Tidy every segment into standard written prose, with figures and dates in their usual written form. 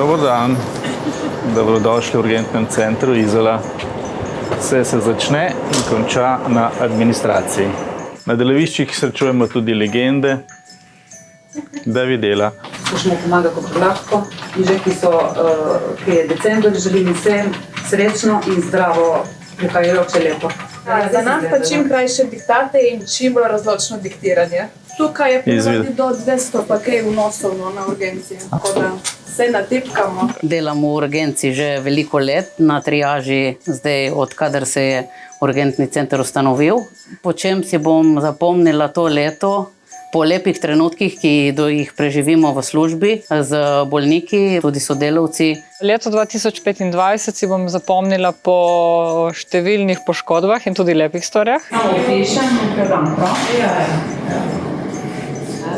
Dober dan, dobrodošli v urgentnem centru Izola. Vse se začne in konča na administraciji. Na deloviščih srečujemo tudi legende, da videla. Skušamo pomagati, kako lahko. In že, ki je december, želim vsem srečno in zdravo, prihajajoče leto. Za nas pa čim krajše diktate in čim bolj razločno diktiranje. Tukaj je ponavadi do 200 pa kaj vnosov na urgenciji, tako da vse natipkamo. Delam v urgenci že veliko let, na triaži zdaj, odkadar se je urgentni center ustanovil. Po čem si bom zapomnila to leto? Po lepih trenutkih, ki jih preživimo v službi z bolniki, tudi sodelavci. Leto 2025 si bom zapomnila po številnih poškodbah in tudi lepih stvarjah.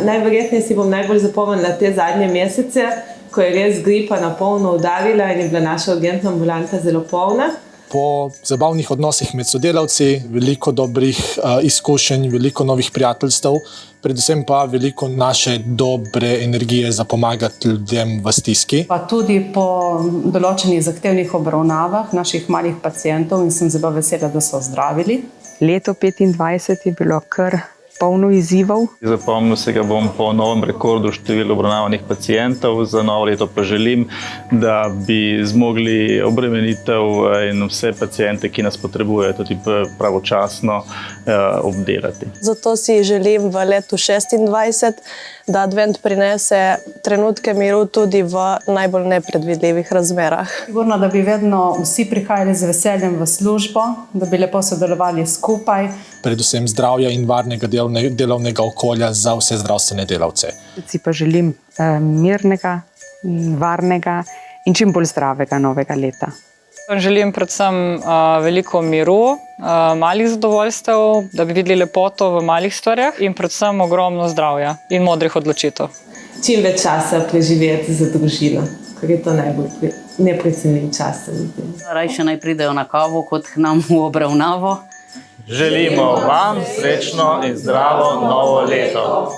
Najverjetneje si bom najbolj zapomnila te zadnje mesece, ko je res gripa na polno udarila in je bila naša urgentna ambulanta zelo polna. Po zabavnih odnosih med sodelavci, veliko dobrih izkušenj, veliko novih prijateljstev, predvsem pa veliko naše dobre energije za pomagati ljudem v stiski. Pa tudi po določenih zahtevnih obravnavah naših malih pacientov in sem zelo vesela, da so ozdravili. Leto 2025 je bilo kar polno izzivov. Zapomnil se ga bom po novem rekordu števila obravnavanih pacientov. Za novo leto pa želim, da bi zmogli obremenitev in vse paciente, ki nas potrebujejo, tudi pravočasno obdelati. Zato si želim v letu 2026, da advent prinese trenutke miru tudi v najbolj nepredvidljivih razmerah. Sigurno, da bi vedno vsi prihajali z veseljem v službo, da bi lepo sodelovali skupaj. Predvsem zdravja in varnega delovnega okolja za vse zdravstvene delavce. Si pa želim mirnega, varnega in čim bolj zdravega novega leta. Želim predvsem veliko miru, malih zadovoljstev, da bi videli lepoto v malih stvarjah in predvsem ogromno zdravja in modrih odločitev. Čim več časa preživeti za družino, ker je to najbolj neprecenljiv čas. Rajše naj pridejo na kavo, kot k nam v obravnavo. Želimo vam srečno in zdravo novo leto.